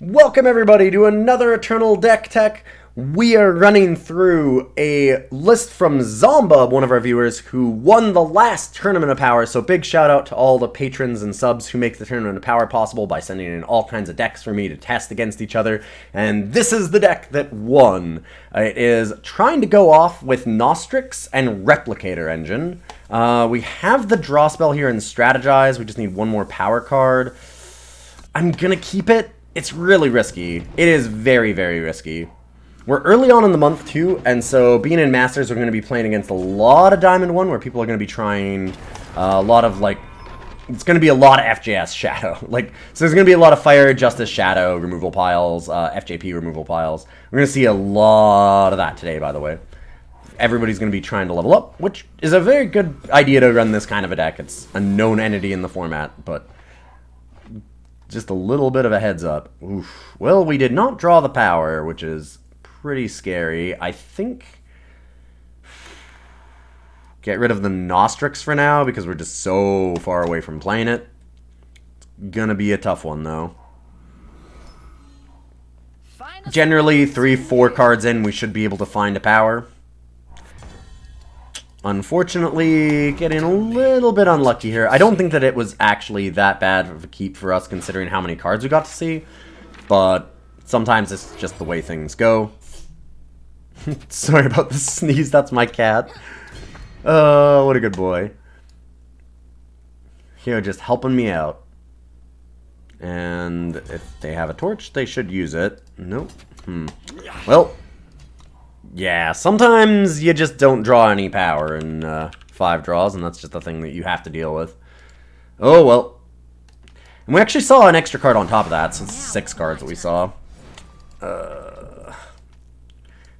Welcome everybody to another Eternal Deck Tech. We are running through a list from Zomba, one of our viewers, who won the last Tournament of Power, so big shout out to all the patrons and subs who make the Tournament of Power possible by sending in all kinds of decks for me to test against each other, and this is the deck that won. It is trying to go off with Nostrix and Replicator engine. We have the draw spell here in Strategize, we just need one more power card. I'm gonna keep it. It's really risky. It is very, very risky. We're early on in the month, too, and so being in Masters, we're going to be playing against a lot of Diamond 1, where people are going to be trying a lot of, like, it's going to be a lot of FJS Shadow. So there's going to be a lot of Fire, Justice, Shadow, removal piles, FJP removal piles. We're going to see a lot of that today, by the way. Everybody's going to be trying to level up, which is a very good idea to run this kind of a deck. It's a known entity in the format, but just a little bit of a heads up. Oof. Well, we did not draw the power, which is pretty scary. I think get rid of the Nostrix for now because we're just so far away from playing it. It's gonna be a tough one though. Generally 3-4 cards in we should be able to find a power. Unfortunately, getting a little bit unlucky here. I don't think that it was actually that bad of a keep for us considering how many cards we got to see, but sometimes it's just the way things go. Sorry about the sneeze, that's my cat. Oh, what a good boy. Here, just helping me out. And if they have a torch, they should use it. Nope. Well, yeah, sometimes you just don't draw any power in 5 draws, and that's just a thing that you have to deal with. Oh, well. And we actually saw an extra card on top of that, so it's 6 cards that we saw.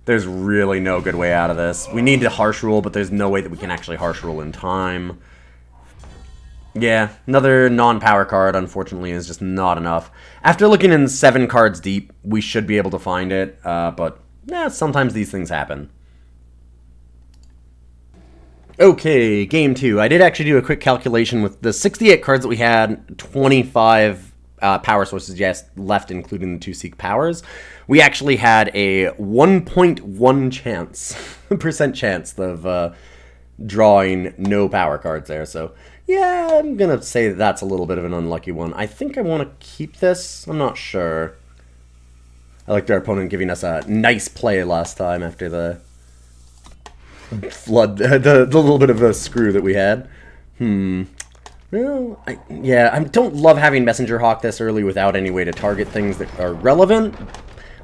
There's really no good way out of this. We need to harsh rule, but there's no way that we can actually harsh rule in time. Yeah, another non-power card, unfortunately, is just not enough. After looking in 7 cards deep, we should be able to find it, but yeah, sometimes these things happen. Okay, game 2. I did actually do a quick calculation with the 68 cards that we had, 25 power sources left, including the 2 Seek powers. We actually had a 1.1 chance, percent chance of drawing no power cards there. So yeah, I'm gonna say that that's a little bit of an unlucky one. I think I want to keep this. I'm not sure. I liked our opponent giving us a nice play last time after the flood, the little bit of a screw that we had. Well, I don't love having Messenger Hawk this early without any way to target things that are relevant.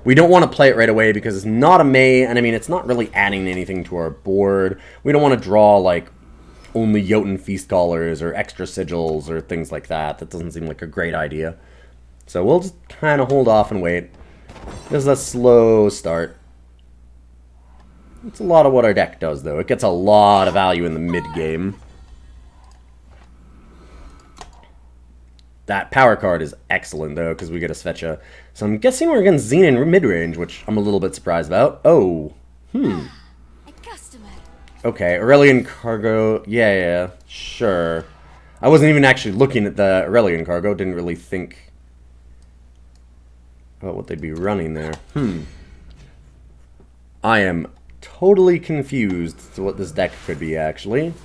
We don't want to play it right away because it's not a May, and I mean, it's not really adding anything to our board. We don't want to draw, like, only Jotun Feast Callers or extra Sigils or things like that. That doesn't seem like a great idea. So we'll just kind of hold off and wait. This is a slow start. It's a lot of what our deck does, though. It gets a lot of value in the mid-game. That power card is excellent, though, because we get a Svetya. So I'm guessing we're against Xenon mid-range, which I'm a little bit surprised about. Oh. Okay, Aurelian Cargo. Yeah, sure. I wasn't even actually looking at the Aurelian Cargo. Didn't really think about what they'd be running there. I am totally confused as to what this deck could be, actually.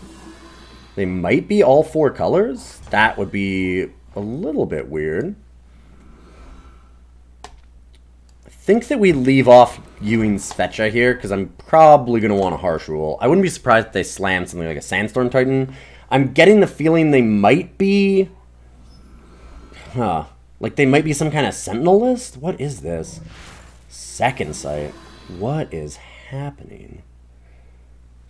They might be all 4 colors? That would be a little bit weird. I think that we leave off Ewing's Svetya here, because I'm probably going to want a harsh rule. I wouldn't be surprised if they slammed something like a Sandstorm Titan. I'm getting the feeling they might be... like they might be some kind of Sentinel list? What is this? Second Sight. What is happening?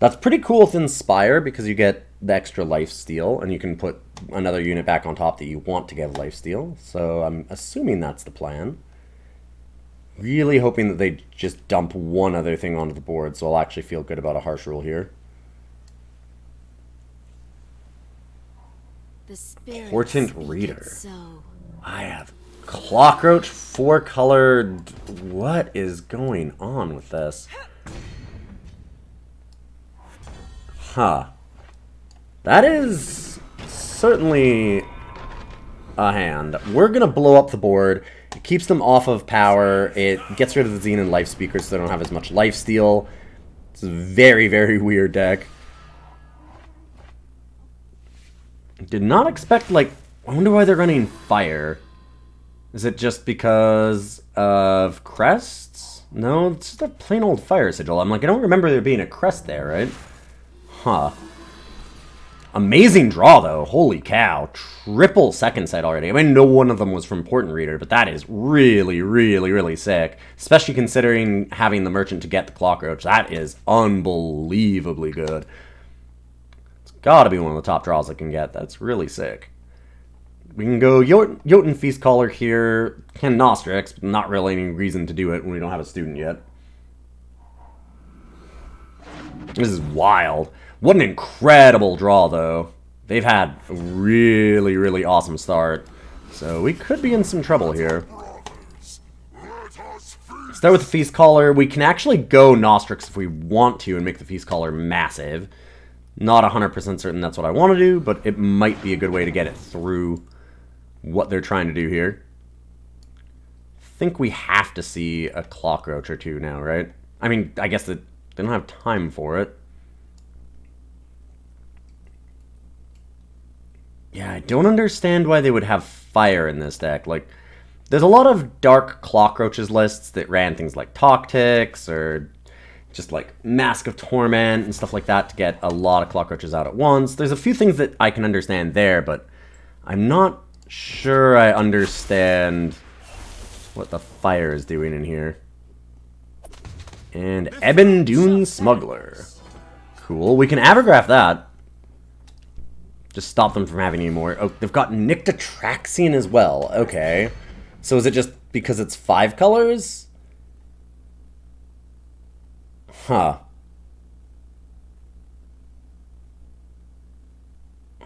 That's pretty cool with Inspire, because you get the extra lifesteal, and you can put another unit back on top that you want to get lifesteal. So I'm assuming that's the plan. Really hoping that they just dump one other thing onto the board, so I'll actually feel good about a harsh rule here. Portent Reader. I have Clockroach, 4-colored. What is going on with this? Huh. That is certainly a hand. We're going to blow up the board. keeps them off of power. It gets rid of the Xenon life speakers so they don't have as much lifesteal. It's a very, very weird deck. Did not expect, like, I wonder why they're running fire. Is it just because of crests? No, it's just a plain old fire sigil. I'm like, I don't remember there being a crest there, right? Huh. Amazing draw, though. Holy cow. Triple second sight already. I mean, no one of them was from Portent Reader, but that is really, really, really sick. Especially considering having the merchant to get the Clockroach. That is unbelievably good. It's gotta be one of the top draws I can get. That's really sick. We can go Jotun Feast Caller here. Can Nostrix, but not really any reason to do it when we don't have a student yet. This is wild. What an incredible draw, though. They've had a really, really awesome start. So we could be in some trouble here. Start with the Feast Caller. We can actually go Nostrix if we want to and make the Feast Caller massive. Not 100% certain that's what I want to do, but it might be a good way to get it through what they're trying to do here. I think we have to see a Clockroach or two now, right? I mean, I guess that they don't have time for it. Yeah, I don't understand why they would have fire in this deck. Like, there's a lot of dark Clockroaches lists that ran things like Toctics or just like Mask of Torment and stuff like that to get a lot of Clockroaches out at once. There's a few things that I can understand there, but I'm not sure I understand what the fire is doing in here. And Ebon Dune Smuggler. Cool. We can Avigraft that. Just stop them from having any more. Oh, they've got Nyctotraxian as well. Okay. So is it just because it's 5 colors? Huh.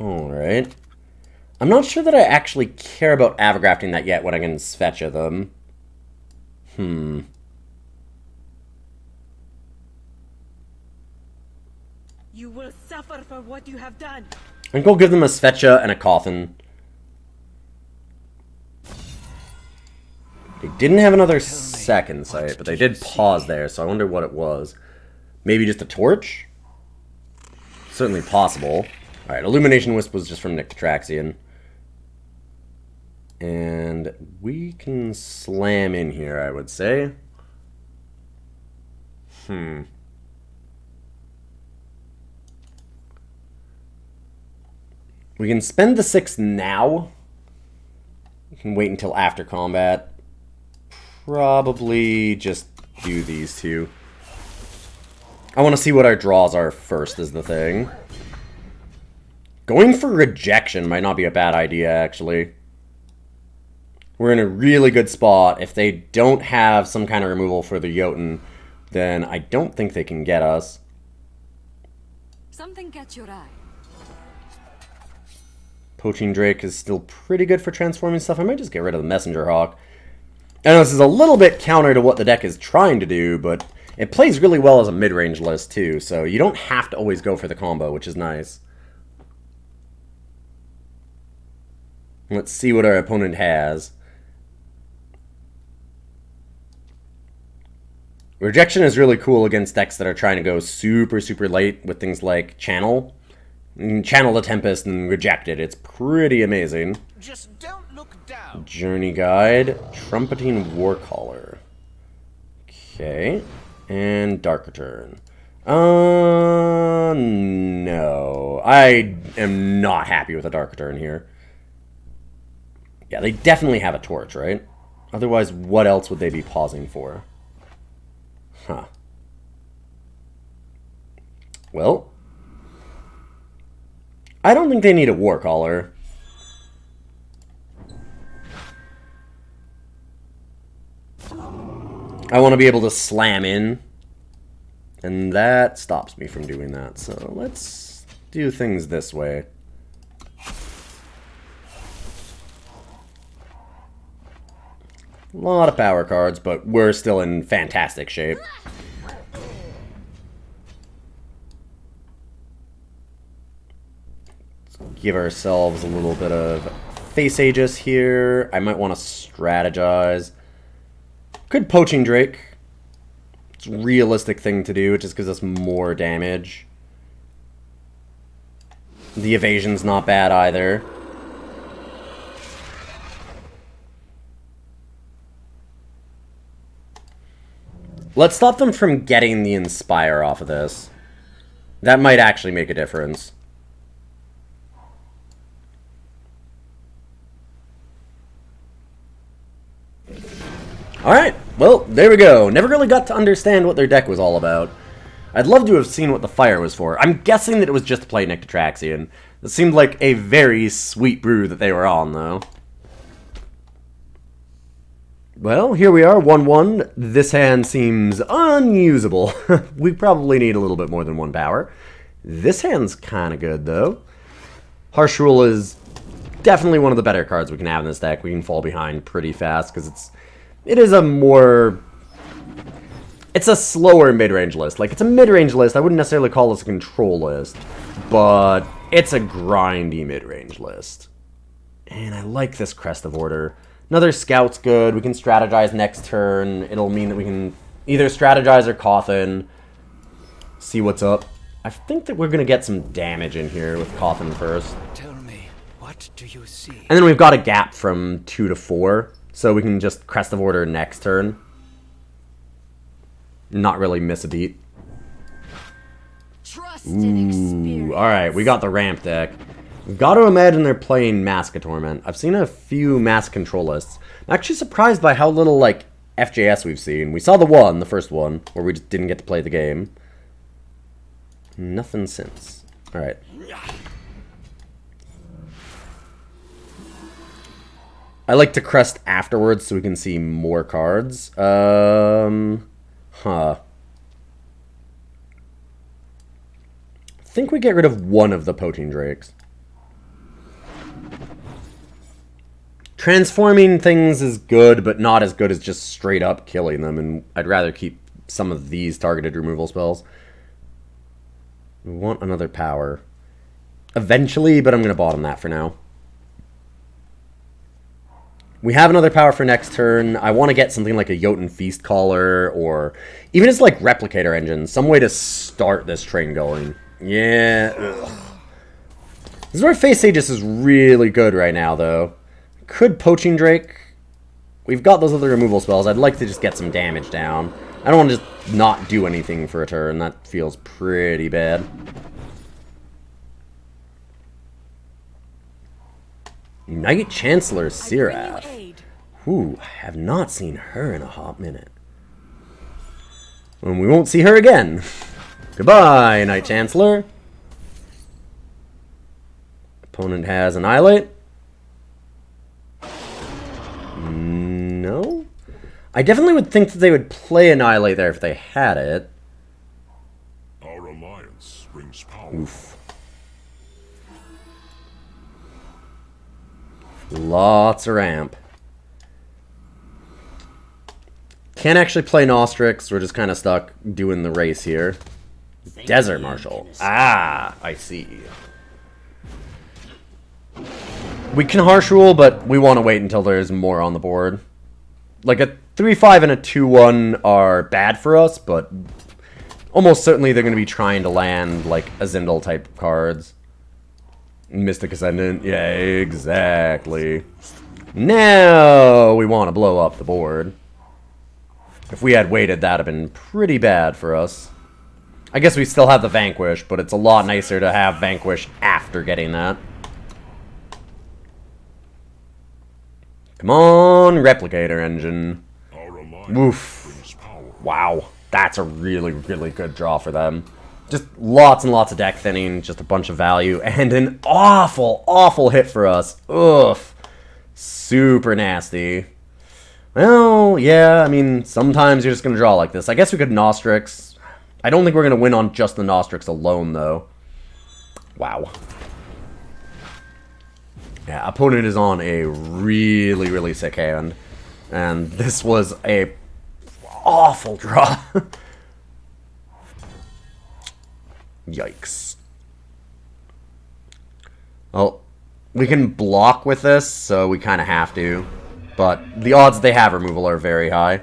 Alright. I'm not sure that I actually care about Avigrafting that yet when I can Svetya them. You will suffer for what you have done. I think we'll give them a Svetya and a Kothon. They didn't have another second sight, but they did pause there, so I wonder what it was. Maybe just a torch? Certainly possible. Alright, Illumination Wisp was just from Nyctotraxian. And we can slam in here, I would say. We can spend the 6 now. We can wait until after combat. Probably just do these two. I want to see what our draws are first is the thing. Going for Rejection might not be a bad idea, actually. We're in a really good spot. If they don't have some kind of removal for the Jotun, then I don't think they can get us. Something catch your eye. Poaching Drake is still pretty good for transforming stuff. I might just get rid of the Messenger Hawk. I know this is a little bit counter to what the deck is trying to do, but it plays really well as a mid-range list too, so you don't have to always go for the combo, which is nice. Let's see what our opponent has. Rejection is really cool against decks that are trying to go super, super late with things like Channel. Channel the Tempest and Reject it. It's pretty amazing. Just don't look down. Journey Guide. Trumpeting Warcaller. Okay. And Dark Return. No. I am not happy with a Dark Return here. Yeah, they definitely have a Torch, right? Otherwise, what else would they be pausing for? Huh. Well, I don't think they need a Warcaller. I want to be able to slam in, and that stops me from doing that. So let's do things this way. A lot of power cards, but we're still in fantastic shape. Let's give ourselves a little bit of Face Aegis here. I might want to strategize. Could Poaching Drake. It's a realistic thing to do. It just gives us more damage. The evasion's not bad either. Let's stop them from getting the Inspire off of this. That might actually make a difference. Alright, well, there we go. Never really got to understand what their deck was all about. I'd love to have seen what the fire was for. I'm guessing that it was just to play Nyctotraxian. It seemed like a very sweet brew that they were on, though. Well, here we are, 1-1. This hand seems unusable. We probably need a little bit more than 1 power. This hand's kind of good, though. Harsh Rule is definitely one of the better cards we can have in this deck. We can fall behind pretty fast, because it is a more... It's a slower mid-range list. Like, it's a mid-range list. I wouldn't necessarily call this a control list, but it's a grindy mid-range list. And I like this Crest of Order. Another Scout's good. We can strategize next turn. It'll mean that we can either strategize or Kothon. See what's up. I think that we're going to get some damage in here with Kothon first. Tell me, what do you see? And then we've got a gap from 2 to 4. So we can just Crest of Order next turn. Not really miss a beat. Ooh, alright, we got the ramp deck. We've got to imagine they're playing Mask of Torment. I've seen a few Mask control lists. I'm actually surprised by how little, like, FJS we've seen. We saw the first one, where we just didn't get to play the game. Nothing since. Alright. I like to crest afterwards so we can see more cards. I think we get rid of one of the Poaching Drakes. Transforming things is good, but not as good as just straight up killing them, and I'd rather keep some of these targeted removal spells. We want another power. Eventually, but I'm going to bottom that for now. We have another power for next turn. I want to get something like a Jotun Feast Caller, or even just like Replicator Engine. Some way to start this train going. Yeah. Ugh. This is where Face Aegis is really good right now, though. Could Poaching Drake. We've got those other removal spells. I'd like to just get some damage down. I don't want to just not do anything for a turn. That feels pretty bad. Knight Chancellor Seraph. Ooh, I have not seen her in a hot minute. And we won't see her again. Goodbye, Knight Chancellor. Opponent has Annihilate. No? I definitely would think that they would play Annihilate there if they had it. Our alliance brings power. Oof. Lots of ramp. Can't actually play Nostrix. We're just kind of stuck doing the race here. Desert Marshal. Ah, I see. We can Harsh Rule, but we want to wait until there's more on the board. Like a 3-5 and a 2-1 are bad for us, but almost certainly they're going to be trying to land like a Zindel type cards. Mystic Ascendant. Yeah, exactly. Now we want to blow up the board. If we had waited, that would have been pretty bad for us. I guess we still have the Vanquish, but it's a lot nicer to have Vanquish after getting that. Come on, Replicator Engine. Woof. Wow, that's a really, really good draw for them. Just lots and lots of deck thinning, just a bunch of value, and an awful, awful hit for us. Ugh. Super nasty. Well, yeah, I mean, sometimes you're just going to draw like this. I guess we could Nostrix. I don't think we're going to win on just the Nostrix alone, though. Wow. Yeah, opponent is on a really, really sick hand. And this was a awful draw. Yikes. Well, We can block with this, so we kind of have to. But the odds they have removal are very high.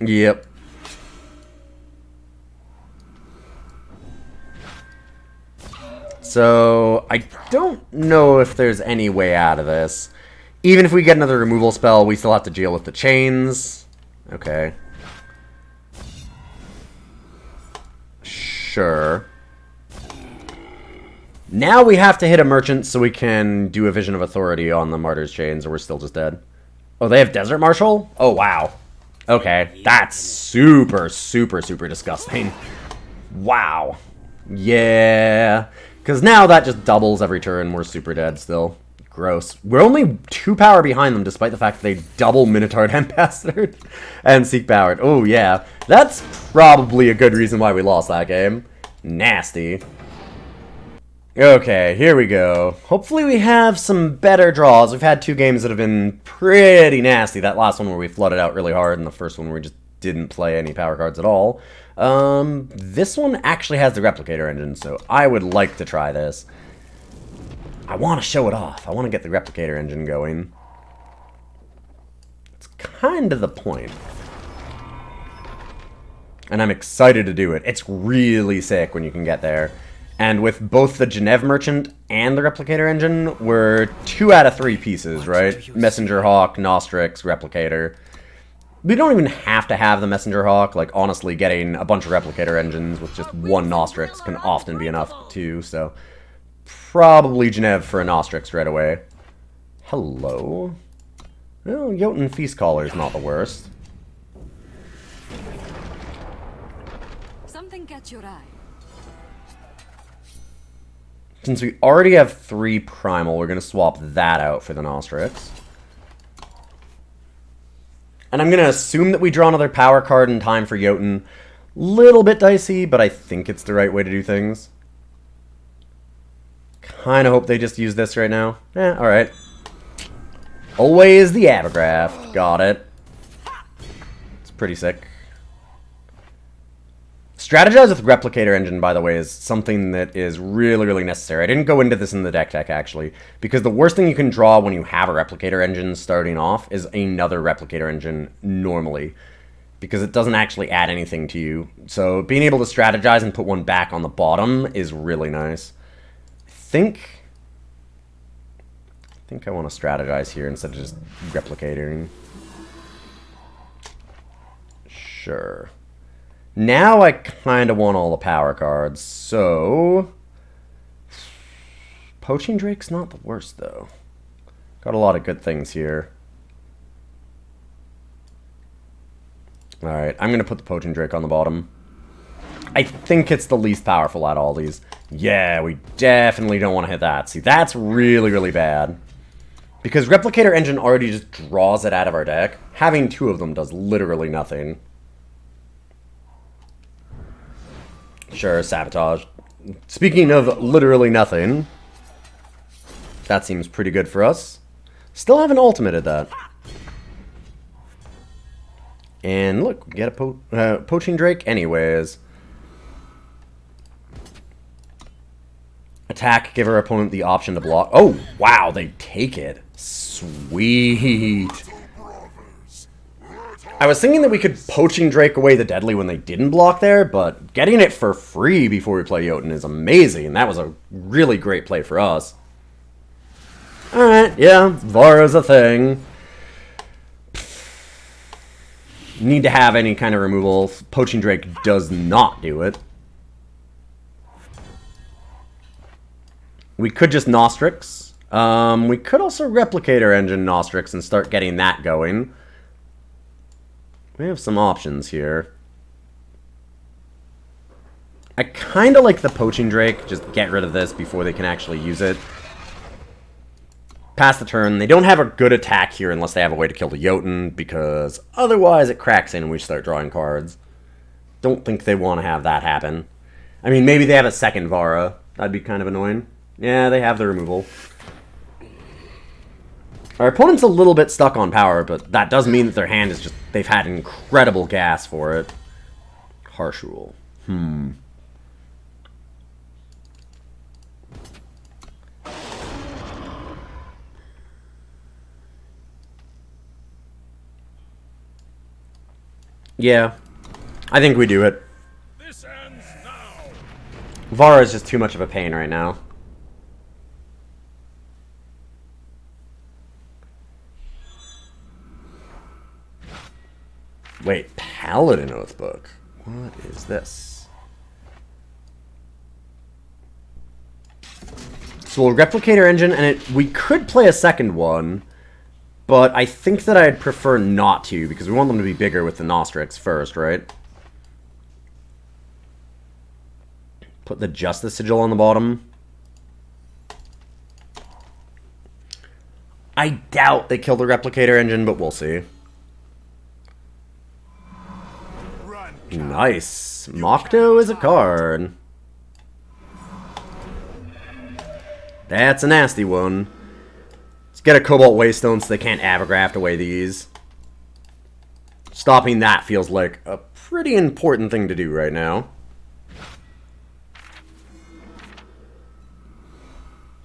Yep. So, I don't know if there's any way out of this. Even if we get another removal spell, we still have to deal with the chains. Okay. Sure. Now we have to hit a merchant so we can do a Vision of Authority on the Martyr's Chains, or we're still just dead. Oh, they have Desert Marshal? Oh, wow. Okay, that's super, super, super disgusting. Wow. Yeah. Because now that just doubles every turn. We're super dead still. Gross. We're only 2 power behind them, despite the fact that they double Minotaur Ambassador and Seek Powered. Oh, yeah. That's probably a good reason why we lost that game. Nasty. Okay, here we go. Hopefully we have some better draws. We've had 2 games that have been pretty nasty. That last one where we flooded out really hard, and the first one where we just didn't play any power cards at all. This one actually has the Replicator engine, so I would like to try this. I want to show it off. I want to get the Replicator engine going. It's kind of the point. And I'm excited to do it. It's really sick when you can get there. And with both the Genève Merchant and the Replicator engine, we're 2 out of 3 pieces, right? Messenger Hawk, Nostrix, Replicator. We don't even have to have the Messenger Hawk. Like, honestly, getting a bunch of Replicator engines with just 1 Nostrix can often be enough, too, so... Probably Genève for a Nostrix right away. Hello? Well, Jotun Feast Caller's not the worst. Something catch your eye. Since we already have 3 Primal, we're going to swap that out for the Nostrix. And I'm going to assume that we draw another power card in time for Jotun. Little bit dicey, but I think it's the right way to do things. Kind of hope they just use this right now. Alright. Always the Avigraft. Got it. It's pretty sick. Strategize with Replicator engine, by the way, is something that is really, really necessary. I didn't go into this in the deck tech, actually, because the worst thing you can draw when you have a Replicator engine starting off is another Replicator engine normally, because it doesn't actually add anything to you. So being able to strategize and put one back on the bottom is really nice. I think I want to strategize here instead of just replicating. Sure. Now I kind of want all the power cards, so... Poaching Drake's not the worst, though. Got a lot of good things here. Alright, I'm going to put the Poaching Drake on the bottom. I think it's the least powerful out of all these. Yeah, we definitely don't want to hit that. See, that's really, really bad. Because Replicator Engine already just draws it out of our deck. Having 2 of them does literally nothing. Sure, Sabotage. Speaking of literally nothing, that seems pretty good for us. Still haven't ultimated that. And look, we get a Poaching Drake anyways. Attack, give our opponent the option to block. Oh, wow, they take it. Sweet. I was thinking that we could Poaching Drake away the Deadly when they didn't block there, but getting it for free before we play Jotun is amazing. That was a really great play for us. Alright, yeah, Vara's a thing. Need to have any kind of removal. Poaching Drake does not do it. We could just Nostrix. We could also Replicator Engine Nostrix and start getting that going. We have some options here. I kind of like the Poaching Drake. Just get rid of this before they can actually use it. Pass the turn. They don't have a good attack here unless they have a way to kill the Jotun, because otherwise it cracks in and we start drawing cards. Don't think they want to have that happen. I mean, maybe they have a second Vara. That'd be kind of annoying. Yeah, they have the removal. Our opponent's a little bit stuck on power, but that does mean that their hand is just... They've had incredible gas for it. Harsh Rule. Yeah. I think we do it. This ends now. Vara is just too much of a pain right now. Wait, Paladin Oathbook? What is this? So we'll Replicator Engine, and we could play a second one, but I think that I'd prefer not to, because we want them to be bigger with the Nostrix first, right? Put the Justice Sigil on the bottom. I doubt they kill the Replicator Engine, but we'll see. Nice. Mokto is a card. That's a nasty one. Let's get a Cobalt Waystone so they can't Avigraft away these. Stopping that feels like a pretty important thing to do right now.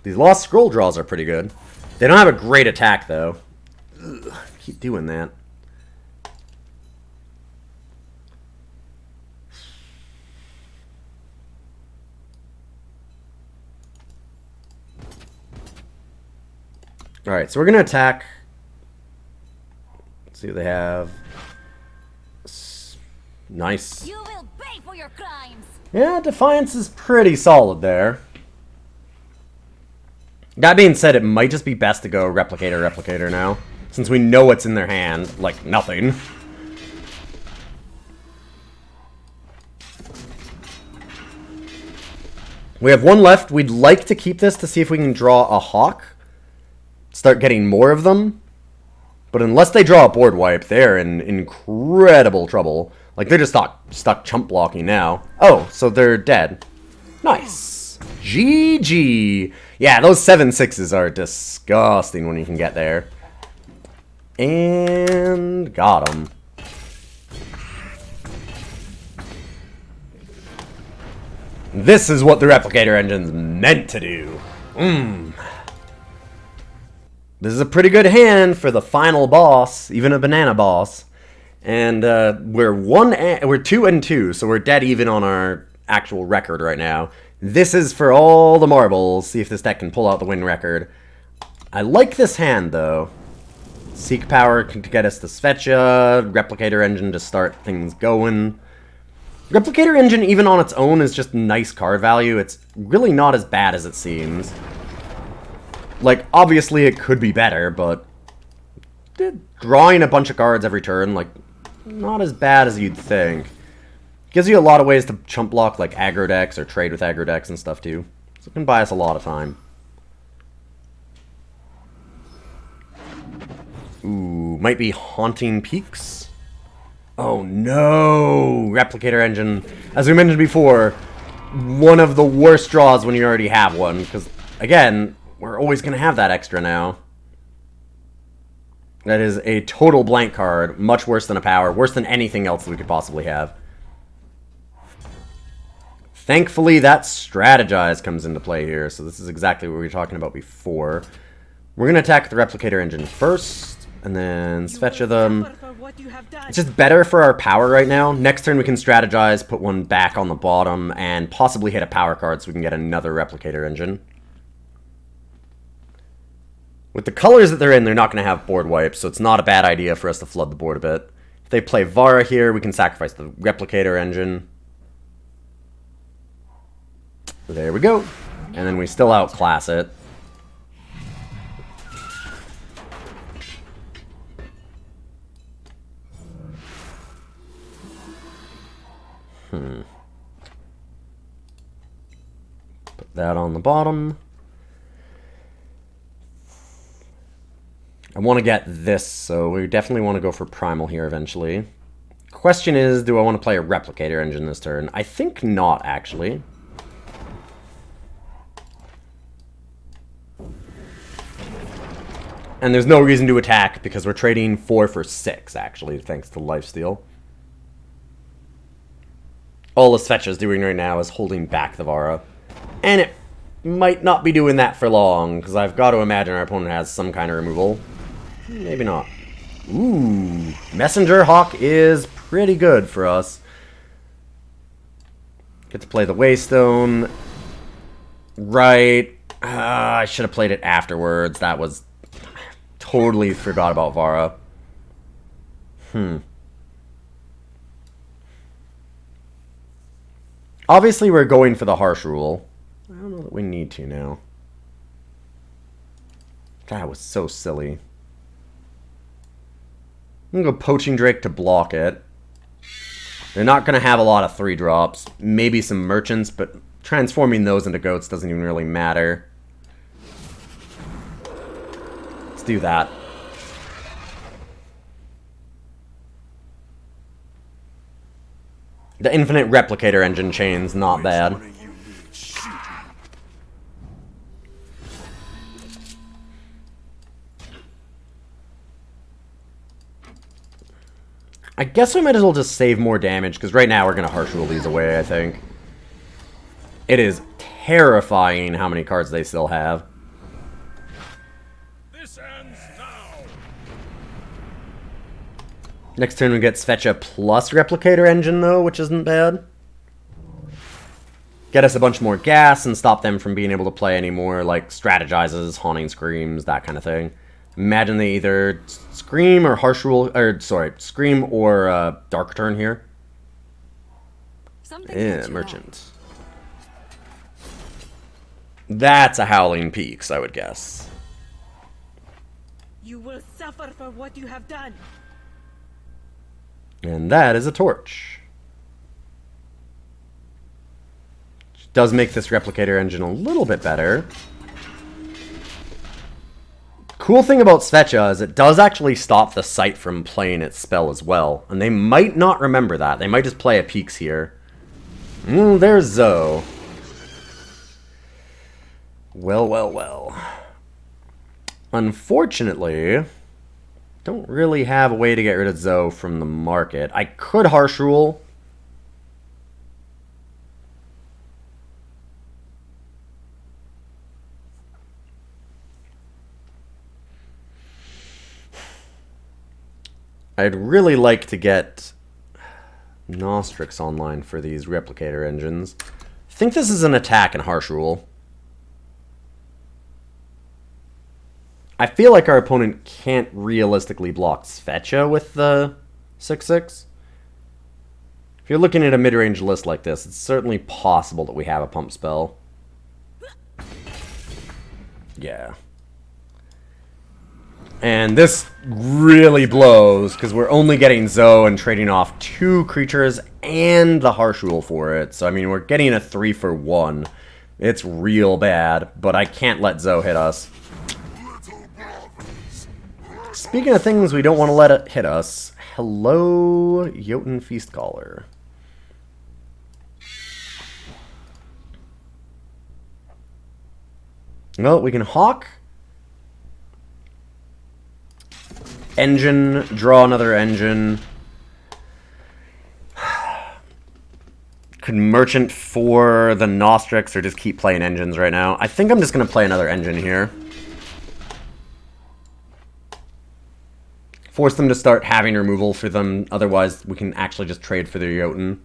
These Lost Scroll draws are pretty good. They don't have a great attack, though. Ugh, keep doing that. Alright, so we're going to attack. Let's see what they have. Nice. You will pay for your crimes. Yeah, Defiance is pretty solid there. That being said, it might just be best to go Replicator now, since we know what's in their hand, like nothing. We have one left. We'd like to keep this to see if we can draw a Hawk. Start getting more of them. But unless they draw a board wipe, they're in incredible trouble. Like, they're just stuck chump blocking now. Oh, so they're dead. Nice. GG. Yeah, those 7/6s are disgusting when you can get there. And got them. This is what the Replicator Engine's meant to do. This is a pretty good hand for the final boss, even a banana boss. And we're 2-2, so we're dead even on our actual record right now. This is for all the marbles. See if this deck can pull out the win record. I like this hand, though. Seek Power to get us to Svetya. Replicator Engine to start things going. Replicator Engine, even on its own, is just nice card value. It's really not as bad as it seems. Like, obviously it could be better, but drawing a bunch of cards every turn, like, not as bad as you'd think. Gives you a lot of ways to chump block, like aggro decks or trade with aggro decks and stuff, too. So it can buy us a lot of time. Ooh, might be Haunting Peaks. Oh no! Replicator Engine, as we mentioned before, one of the worst draws when you already have one, because, again, we're always going to have that extra now. That is a total blank card, much worse than a power, worse than anything else that we could possibly have. Thankfully, that Strategize comes into play here, so this is exactly what we were talking about before. We're going to attack the Replicator Engine first, and then Svetya them. It's just better for our power right now. Next turn we can Strategize, put one back on the bottom, and possibly hit a power card so we can get another Replicator Engine. With the colors that they're in, they're not going to have board wipes, so it's not a bad idea for us to flood the board a bit. If they play Vara here, we can sacrifice the Replicator Engine. There we go. And then we still outclass it. Put that on the bottom. I want to get this, so we definitely want to go for Primal here eventually. Question is, do I want to play a Replicator Engine this turn? I think not, actually. And there's no reason to attack, because we're trading 4 for 6, actually, thanks to Lifesteal. All the Svetya's doing right now is holding back the Vara. And it might not be doing that for long, because I've got to imagine our opponent has some kind of removal. Maybe not. Ooh, Messenger Hawk is pretty good for us. Get to play the Waystone. Right. I should have played it afterwards. That was... Totally forgot about Vara. Obviously, we're going for the harsh rule. I don't know that we need to now. That was so silly. I'm going to go Poaching Drake to block it. They're not going to have a lot of 3-drops. Maybe some merchants, but transforming those into goats doesn't even really matter. Let's do that. The infinite replicator engine chain's not bad. I guess we might as well just save more damage, because right now we're going to harsh rule these away, I think. It is terrifying how many cards they still have. This ends now. Next turn we get Svetya plus Replicator Engine, though, which isn't bad. Get us a bunch more gas and stop them from being able to play any more, like, Strategizes, Haunting Screams, that kind of thing. Imagine they either Scream or Harsh Rule, or, sorry, Scream or Dark Turn here. Yeah, Merchant. That's a Howling Peaks, I would guess. You will suffer for what you have done. And that is a Torch. Which does make this Replicator Engine a little bit better. Cool thing about Svetya is it does actually stop the site from playing its spell as well. And they might not remember that. They might just play a Peaks here. There's Zoe. Well, well, well. Unfortunately, don't really have a way to get rid of Zoe from the market. I could Harsh Rule. I'd really like to get Nostrix online for these Replicator engines. I think this is an attack in Harsh Rule. I feel like our opponent can't realistically block Svetya with the 6/6. If you're looking at a mid-range list like this, it's certainly possible that we have a pump spell. Yeah. And this really blows, because we're only getting Zoe and trading off 2 creatures and the Harsh Rule for it. So, I mean, we're getting a 3 for 1. It's real bad, but I can't let Zoe hit us. Speaking of things we don't want to let it hit us, hello, Jotun Feast Caller. Well, we can Hawk. Engine, draw another engine. Could Merchant for the Nostrix or just keep playing engines right now. I think I'm just going to play another engine here. Force them to start having removal for them, otherwise we can actually just trade for their Jotun.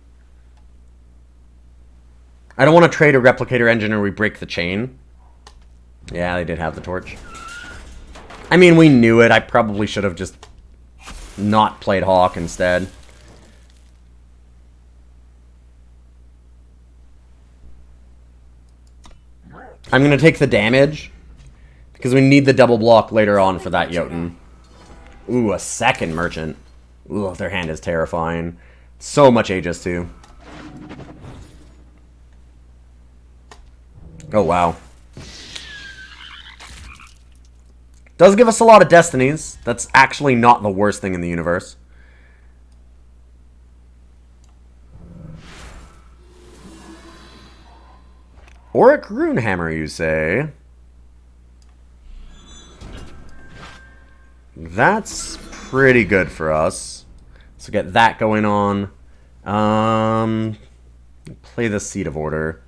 I don't want to trade a Replicator engine or we break the chain. Yeah, they did have the Torch. I mean, we knew it. I probably should have just not played Hawk instead. I'm going to take the damage, because we need the double block later on for that Jotun. Ooh, a second Merchant. Ooh, their hand is terrifying. So much Aegis, too. Oh, wow. Does give us a lot of destinies. That's actually not the worst thing in the universe. Auric Runehammer, you say? That's pretty good for us. So get that going on. Play the Seat of Order.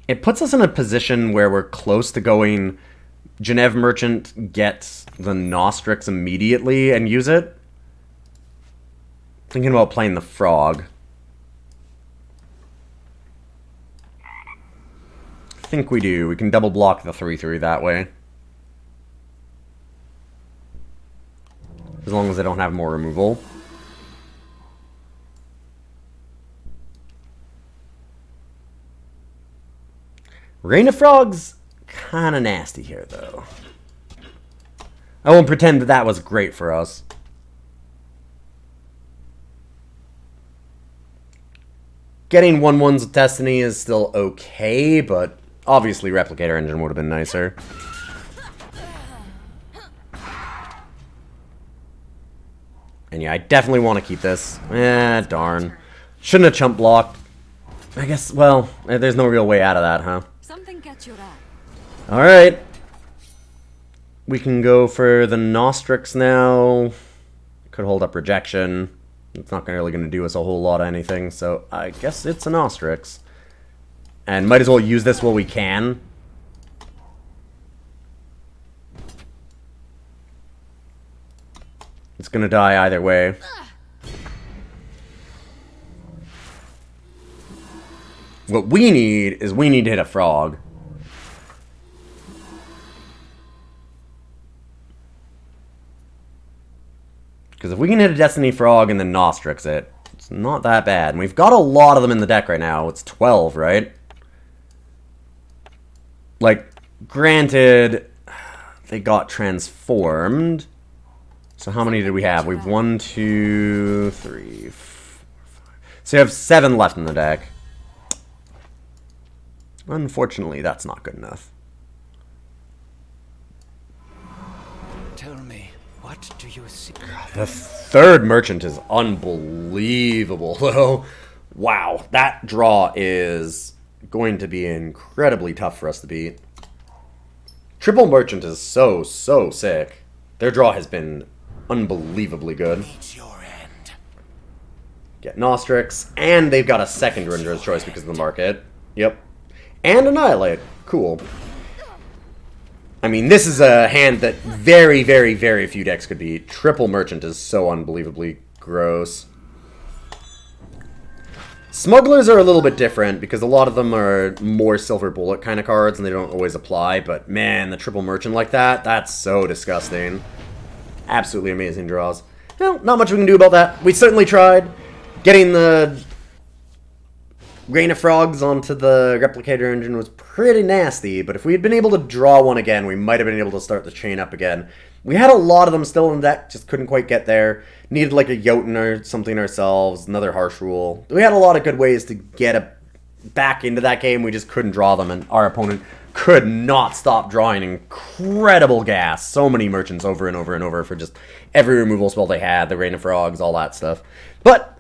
It puts us in a position where we're close to going Genève Merchant, get the Nostrix immediately and use it. Thinking about playing the frog. I think we do. We can double block the 3/3 that way. As long as I don't have more removal. Rain of Frogs, kind of nasty here, though. I won't pretend that that was great for us. Getting 1/1s with Destiny is still okay, but obviously Replicator Engine would have been nicer. And yeah, I definitely want to keep this. Darn. Shouldn't have chump blocked. I guess, well, there's no real way out of that, huh? Something catch your eye. Alright. We can go for the Nostrix now. Could hold up Rejection. It's not really going to do us a whole lot of anything, so I guess it's a Nostrix. And might as well use this while we can. It's going to die either way. What we need is we need to hit a frog. Because if we can hit a Destiny Frog and then Nostrix it, it's not that bad. And we've got a lot of them in the deck right now. It's 12, right? Like, granted, they got transformed. So how many did we have? We've 1, 2, 3, 4, 5. So you have 7 left in the deck. Unfortunately, that's not good enough. Tell me, what do you see? The third merchant is unbelievable, though. Wow, that draw is going to be incredibly tough for us to beat. Triple merchant is so sick. Their draw has been unbelievably good. It's your end. Get Nostrix, and they've got a second Render's Choice because of the market. Yep. And Annihilate. Cool. I mean, this is a hand that very few decks could beat. Triple Merchant is so unbelievably gross. Smugglers are a little bit different because a lot of them are more Silver Bullet kind of cards and they don't always apply. But man, the Triple Merchant like that, that's so disgusting. Absolutely amazing draws. Well, not much we can do about that. We certainly tried. Getting the Rain of Frogs onto the Replicator Engine was pretty nasty, but if we had been able to draw one again, we might have been able to start the chain up again. We had a lot of them still in deck, just couldn't quite get there. Needed like a Jotun or something ourselves, another Harsh Rule. We had a lot of good ways to get back into that game, we just couldn't draw them, and our opponent could not stop drawing incredible gas. So many merchants over and over and over for just every removal spell they had, the Rain of Frogs, all that stuff. But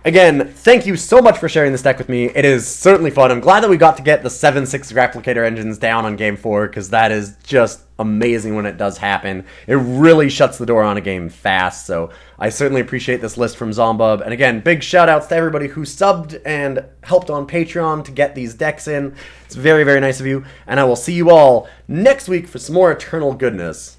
again, thank you so much for sharing this deck with me. It is certainly fun. I'm glad that we got to get the 7-6 Replicator Engines down on Game 4, because that is just amazing when it does happen. It really shuts the door on a game fast, so I certainly appreciate this list from Zombub. And again, big shout-outs to everybody who subbed and helped on Patreon to get these decks in. It's very nice of you, and I will see you all next week for some more Eternal goodness.